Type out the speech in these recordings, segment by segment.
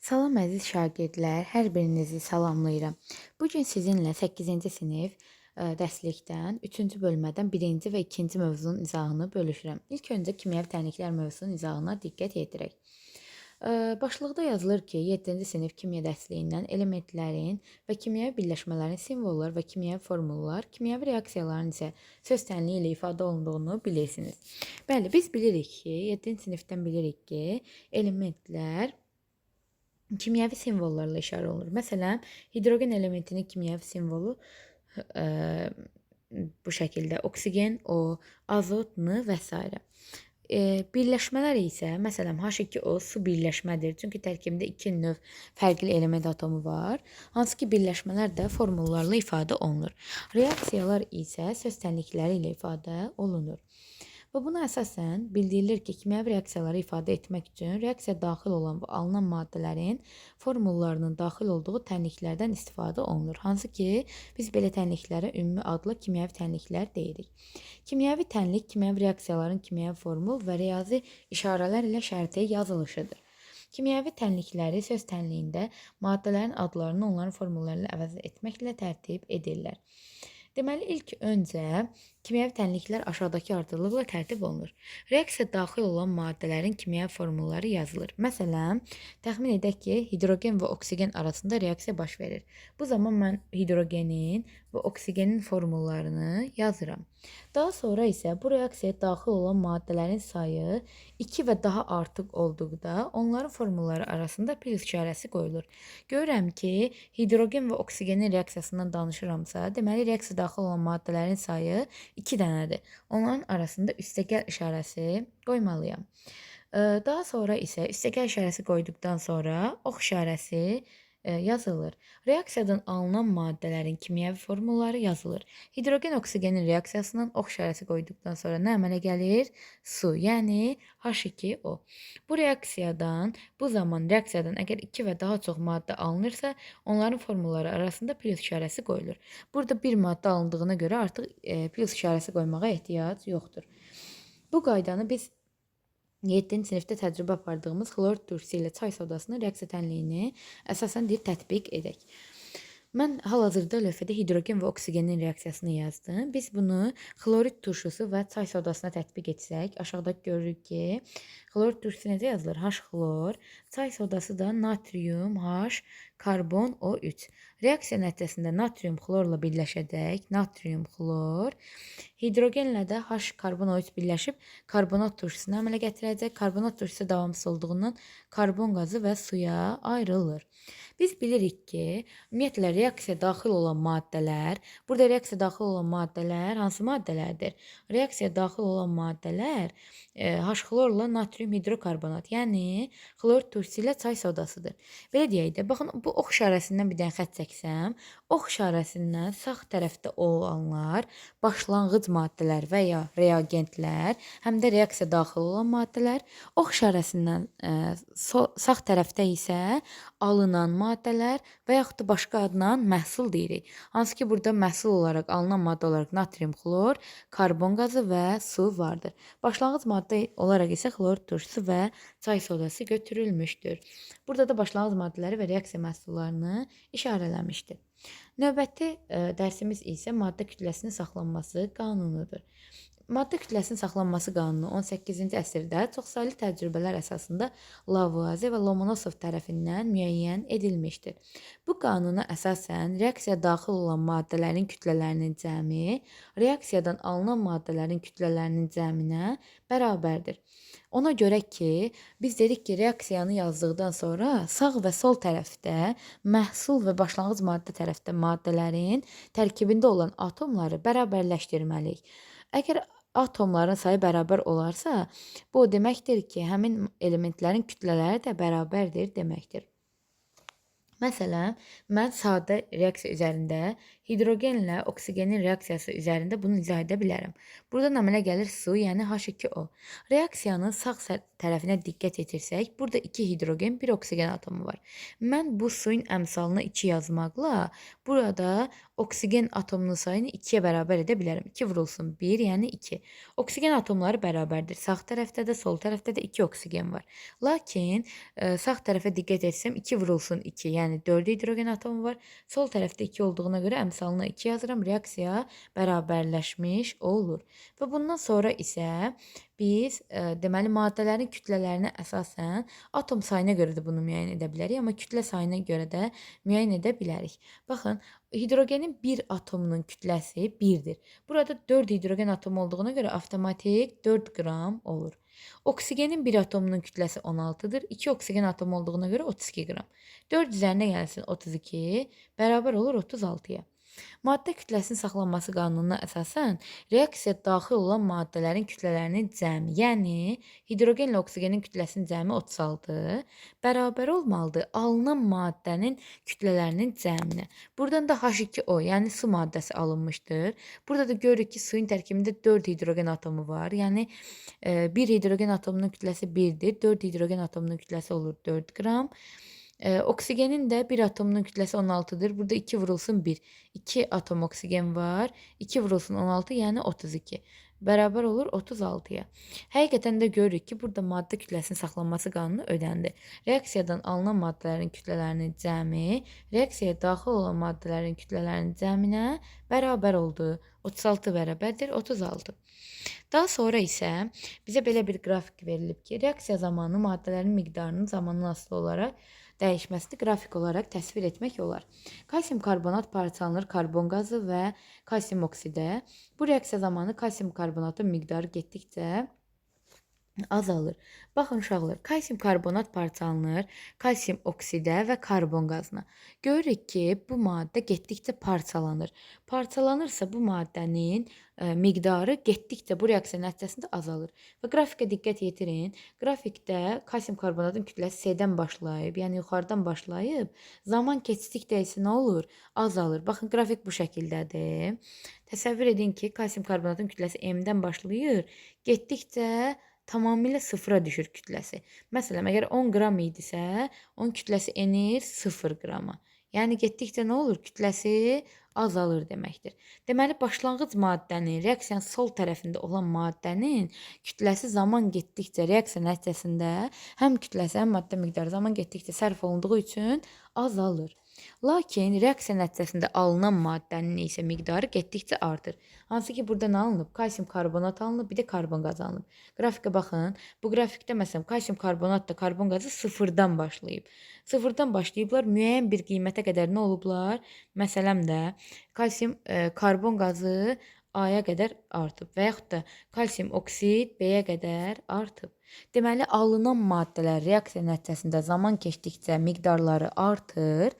Salam əziz şagirdlər, hər birinizi salamlayıram. Bu gün sizinlə 8-ci sinif dərslikdən 3-cü bölmədən 1-ci və 2-ci mövzunun izahını bölüşürəm. İlk öncə kimyəvi tənliklər mövzusunun izahına diqqət yetirək. Başlıqda yazılır ki, 7-ci sinif kimya dərsliyindən elementlərin və kimyəvi birləşmələrin simvollar və kimyəvi formullar, kimyəvi reaksiyaların isə söz tənliyi ilə ifadə olunduğunu bilirsiniz. Bəli, biz bilirik ki, 7-ci sinifdən bilirik ki, elementlər kimyəvi simvollarla işarə olunur. Məsələn, hidrogen elementinin kimyəvi simvolu bu şəkildə oksigen, O, azot, N və s. Birləşmələr isə, məsələn, H2O su birləşmədir. Çünki tərkibində 2 növ fərqli element atomu var. Hansı ki, birləşmələr də formullarla ifadə olunur. Reaksiyalar isə söz tənlikləri ilə ifadə olunur. Və buna əsasən bildirilir ki, kimyəvi reaksiyaları ifadə etmək üçün reaksiya daxil olan və alınan maddələrin formullarının daxil olduğu tənliklərdən istifadə olunur. Hansı ki, biz belə tənliklərə ümumi adla kimyəvi tənliklər deyirik. Kimyəvi tənlik kimyəvi reaksiyaların kimyəvi formul və riyazi işarələr ilə şərti yazılışıdır. Kimyəvi tənlikləri söz tənliyində maddələrin adlarını onların formulları ilə əvəz etməklə tərtib edirlər. Deməli, ilk öncə kimyəvi tənliklər aşağıdakı artırılıqla tərtib olunur. Reaksiya daxil olan maddələrin kimyəvi formulları yazılır. Məsələn, təxmin edək ki, hidrogen və oksigen arasında reaksiya baş verir. Bu zaman mən hidrogenin və oksigenin formullarını yazıram. Daha sonra isə bu reaksiyaya daxil olan maddələrin sayı 2 və daha artıq olduqda onların formulları arasında plus işarəsi qoyulur. Görürəm ki, hidrogen və oksigenin reaksiyasından danışıramsa, deməli reaksiya daxil olan maddələrin sayı 2 dənədir. Onların arasında üstəgəl işarəsi qoymalıyam. Daha sonra isə üstəgəl işarəsi qoyduqdan sonra ox işarəsi yazılır. Reaksiyadan alınan maddələrin kimyəvi formulları yazılır. Hidrogen-oksigenin reaksiyasından ox işarəsi qoyduqdan sonra nə əmələ gəlir? Su, yəni H2O. Bu zaman reaksiyadan əgər 2 və daha çox maddə alınırsa, onların formulları arasında plus işarəsi qoyulur. Burada bir maddə alındığına görə artıq plus işarəsi qoymağa ehtiyac yoxdur. Bu qaydanı biz 7-ci sinifdə təcrübə apardığımız xlor turşusu ilə çay sodasının reaksiya tənliyini əsasən tətbiq edək. Mən hal-hazırda lövhədə hidrogen və oksigenin reaksiyasını yazdım. Biz bunu xlorid turşusu və çay sodasına tətbiq etsək, aşağıda görürük ki, xlor turşusu necə yazılır? H-xlor, çay sodası da natrium, H, karbon, O3. Reaksiya nəticəsində natrium xlorla birləşəcək, natrium xlor, hidrogenlə də H, karbon, O3 birləşib karbonat turşusunu əmələ gətirəcək. Karbonat turşusu davamsız olduğundan karbon qazı və suya ayrılır. Biz bilirik ki, ümumiyyətlə reaksiya daxil olan maddələr, burada reaksiya daxil olan maddələr hansı maddələrdir? Reaksiya daxil olan maddələr H-xlorla natrium hidrokarbonat, yəni xlor turşusu ilə çay sodasıdır. Belə deyək də, baxın, bu ox işarəsindən bir dənə xətt çəksəm, ox işarəsindən sağ tərəfdə olanlar başlanğıc maddələr və ya reagentlər, həm də reaksiya daxil olan maddələr, ox işarəsindən sağ tərəfdə isə alınan maddələr və yaxud da başqa adla məhsul deyirik. Hansı ki, burada məhsul olaraq alınan maddə olaraq natrium xlor, karbon qazı və su vardır. Başlanğıc maddə olaraq isə xlor turşusu və çay sodası götürülmüşdür. Burada da başlanğıc maddələri və reaksiya məhsullarını işarələmişdir. Növbəti dərsimiz isə maddə kütləsinin saxlanması qanunudur. Maddə kütləsinin saxlanması qanunu 18-ci əsrdə çoxsaylı təcrübələr əsasında Lavoisier və Lomonosov tərəfindən müəyyən edilmişdir. Bu qanuna əsasən reaksiyaya daxil olan maddələrin kütlələrinin cəmi reaksiyadan alınan maddələrin kütlələrinin cəminə bərabərdir. Ona görə ki, biz dedik ki, reaksiyanı yazdıqdan sonra sağ və sol tərəfdə məhsul və başlanğıc maddə tərəfdə maddələrin tərkibində olan atomları bərabərləşdirməliyik. Əgər atomların sayı bərabər olarsa, bu o deməkdir ki, həmin elementlərin kütlələri də bərabərdir deməkdir. Məsələn, mən sadə reaksiya üzərində hidrogenlə oksigenin reaksiyası üzərində bunu izah edə bilərəm. Buradan əmələ gəlir su, yəni H2O. Reaksiyanın sağ tərəfinə diqqət etirsək, burada 2 hidrogen, 1 oksigen atomu var. Mən bu suyun əmsalını 2 yazmaqla burada oksigen atomunun sayını 2-yə bərabər edə bilərəm. 2 vurulsun 1, yəni 2. Oksigen atomları bərabərdir. Sağ tərəfdə də, sol tərəfdə də 2 oksigen var. Lakin sağ tərəfə diqqət etsəm 2 vurulsun 2, yəni 4 hidrogen atomu var. Sol tərəfdə 2 olduğuna görə əmsalına 2 yazıram. Reaksiya bərabərləşmiş olur. Və bundan sonra isə biz deməli maddələrin kütlələrinə əsasən atom sayına görə də bunu müəyyən edə bilərik, amma kütlə sayına görə də müəyyən edə bilərik. Baxın, hidrogenin bir atomunun kütləsi 1-dir. Burada 4 hidrogen atomu olduğuna görə avtomatik 4 qram olur. Oksigenin bir atomunun kütləsi 16-dır. 2 oksigen atomu olduğuna görə 32 qram. 4 üzərinə gəlsin 32, bərabər olur 36-ya. Maddə kütləsinin saxlanması qanununa əsasən reaksiyaya daxil olan maddələrin kütlələrinin cəmi, yəni hidrogenlə oksigenin kütləsinin cəmi 36 bərabər olmalıdır alınan maddənin kütlələrinin cəminə. Buradan da H2O, yəni su maddəsi alınmışdır. Burada da görürük ki, suyun tərkibində 4 hidrogen atomu var. Yəni 1 hidrogen atomunun kütləsi 1-dir. 4 hidrogen atomunun kütləsi olur 4 qram. Oksigenin də bir atomunun kütləsi 16-dır. Burada 2 vurulsun 1. 2 atom oksigen var. 2 vurulsun 16, yəni 32. Bərabər olur 36-ya. Həqiqətən də görürük ki, burada maddə kütləsinin saxlanması qanunu ödəndi. Reaksiyadan alınan maddələrin kütlələrinin cəmi, reaksiyaya daxil olan maddələrin kütlələrinin cəminə bərabər oldu. 36 bərabərdir 36. Daha sonra isə bizə belə bir qrafik verilib ki, reaksiya zamanı maddələrin miqdarının zamandan asılı olaraq dəyişməsini qrafik olaraq təsvir etmək olar. Kalsium karbonat parçalanır karbon qazı və kalsium oksidə. Bu reaksiya zamanı kalsium karbonatın miqdarı getdikcə azalır. Baxın uşaqlar, kalsium karbonat parçalanır kalsium oksidə və karbon qazına. Görürük ki, bu maddə getdikcə parçalanır. Parçalanırsa bu maddənin miqdarı getdikcə bu reaksiya nəticəsində azalır. Və qrafikə diqqət yetirin. Qrafikdə kalsium karbonatın kütləsi C-dən başlayıb, yəni yuxarıdan başlayıb, zaman keçdikcə isə nə olur? Azalır. Baxın, qrafik bu şəkildədir. Təsəvvür edin ki, kalsium karbonatın kütləsi M-dən başlayır, getdikcə tamamilə sıfıra düşür kütləsi. Məsələn, əgər 10 qram idisə, onun kütləsi enir 0 qrama. Yəni getdikcə nə olur? Kütləsi azalır deməkdir. Deməli, başlanğıc maddənin, reaksiyanın sol tərəfində olan maddənin kütləsi zaman getdikcə reaksiya nəticəsində həm kütləsi, həm maddə miqdarı zaman getdikcə sərf olunduğu üçün azalır. Lakin reaksiya nəticəsində alınan maddənin isə miqdarı getdikcə artır. Hansı ki, burada nə alınıb? Kalsium karbonat alınıb, bir də karbon qazı alınıb. Qrafikə baxın. Bu qrafikdə məsələn kalsium karbonat da karbon qazı sıfırdan başlayıb. Sıfırdan başlayıblar, müəyyən bir qiymətə qədər nə olublar? Məsələn də kalsium karbon qazı A-ya qədər artıb və yaxud da kalsium oksid B-yə qədər artıb. Deməli, alınan maddələr reaksiya nəticəsində zaman keçdikcə miqdarları artır.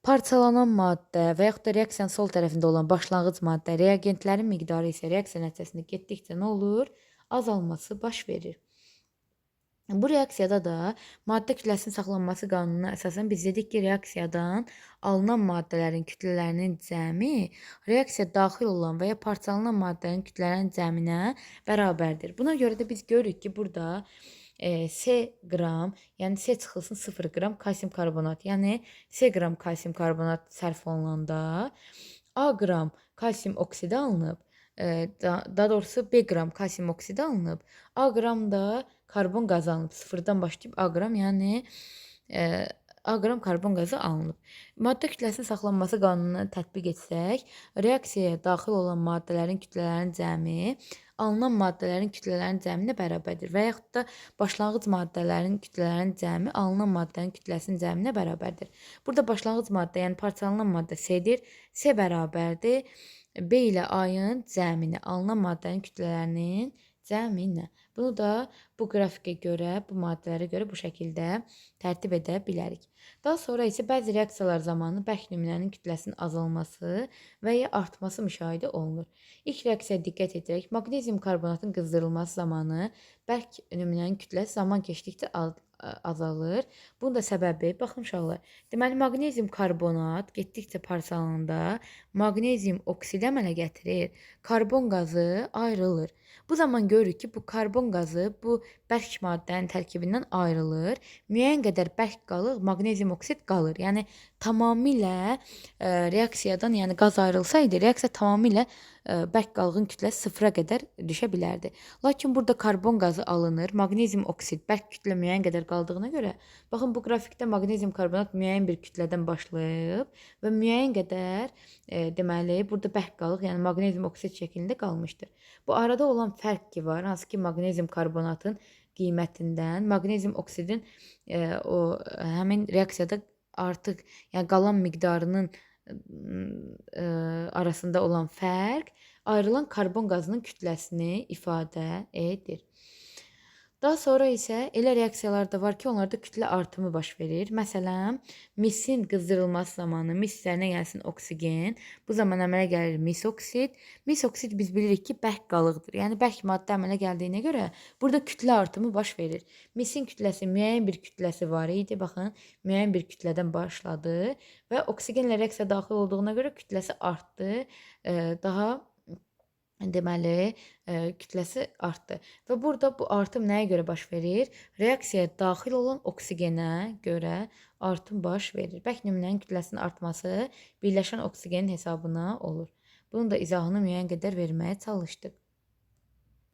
Parçalanan maddə və yaxud da reaksiyanın sol tərəfində olan başlanğıc maddə, reagentlərin miqdarı isə reaksiya nəticəsində getdikcə nə olur? Azalması baş verir. Bu reaksiyada da maddə kütləsinin saxlanması qanununa əsasən biz dedik ki, reaksiyadan alınan maddələrin kütlələrinin cəmi reaksiyaya daxil olan və ya parçalanan maddələrin kütlələrinin cəminə bərabərdir. Buna görə də biz görürük ki, burada C qram, yəni C çıxılsın 0 qram kalsium karbonat, yəni C qram kalsium karbonat sərf olunanda A qram kalsium oksidi alınıb, daha doğrusu B qram kalsium oksidi alınıb, A qram da karbon qazı alınıb. Sıfırdan başlayıb A qram, yəni A qram karbon qazı alınıb. Maddə kütləsinin saxlanması qanununu tətbiq etsək, reaksiyaya daxil olan maddələrin kütlələrinin cəmi alınan maddələrin kütlələrinin cəminə bərabərdir və yaxud da başlanğıc maddələrin kütlələrinin cəmi alınan maddənin kütləsinin cəminə bərabərdir. Burada başlanğıc maddə, yəni parçalanan maddə C-dir. C bərabərdir B ilə A-nın cəminə, alınan maddənin kütlələrinin cəminə. Bunu da bu qrafikə görə, bu maddələrə görə bu şəkildə tərtib edə bilərik. Daha sonra isə bəzi reaksiyalar zamanı bərk nümunənin kütləsinin azalması və ya artması müşahidə olunur. İlk reaksiyaya diqqət edərək, maqnezium karbonatın qızdırılması zamanı bərk nümunənin kütləsi zaman keçdikcə azalır. Bunun da səbəbi, baxın uşaqlar, deməli maqnezium karbonat getdikcə parçalananda maqnezium oksid əmələ gətirir, karbon qazı ayrılır. Bu zaman görürük ki, bu karbon qazı bu bərk maddənin tərkibindən ayrılır. Müəyyən qədər bərk qalır, maqnezium oksid qalır. Yəni tamamilə reaksiyadan, yəni qaz ayrılsaydı, reaksiya tamamilə bərk qalığın kütləsi sıfıra qədər düşə bilərdi. Lakin burada karbon qazı alınır, maqnezium oksid bərk kütlə müəyyən qədər qaldığına görə, baxın bu qrafikdə maqnezium karbonat müəyyən bir kütlədən başlayıb və müəyyən qədər deməli burada bərk qalıq, yəni maqnezium oksid şəklində qalmışdır. Bu arada olan fərq ki var, hansı ki maqnezium karbonatın qiymətindən maqnezium oksidin o həmin reaksiyada artıq, yəni qalan miqdarının arasında olan fərq ayrılan karbon qazının kütləsini ifadə edir. Daha sonra isə elə reaksiyalar da var ki, onlarda kütlə artımı baş verir. Məsələn, misin qızdırılması zamanı mis üzərinə gəlsin oksigen. Bu zaman əmələ gəlir mis oksid. Mis oksid biz bilirik ki, bərk qalıqdır. Yəni bərk maddə əmələ gəldiyinə görə burada kütlə artımı baş verir. Misin kütləsi müəyyən bir kütləsi var idi. Baxın, müəyyən bir kütlədən başladı və oksigenlə reaksiya daxil olduğuna görə kütləsi artdı. Daha deməli, kütləsi artdı. Və burada bu artım nəyə görə baş verir? Reaksiyaya daxil olan oksigenə görə artım baş verir. Bərk nümunənin kütləsinin artması birləşən oksigenin hesabına olur. Bunun da izahını müəyyən qədər verməyə çalışdıq.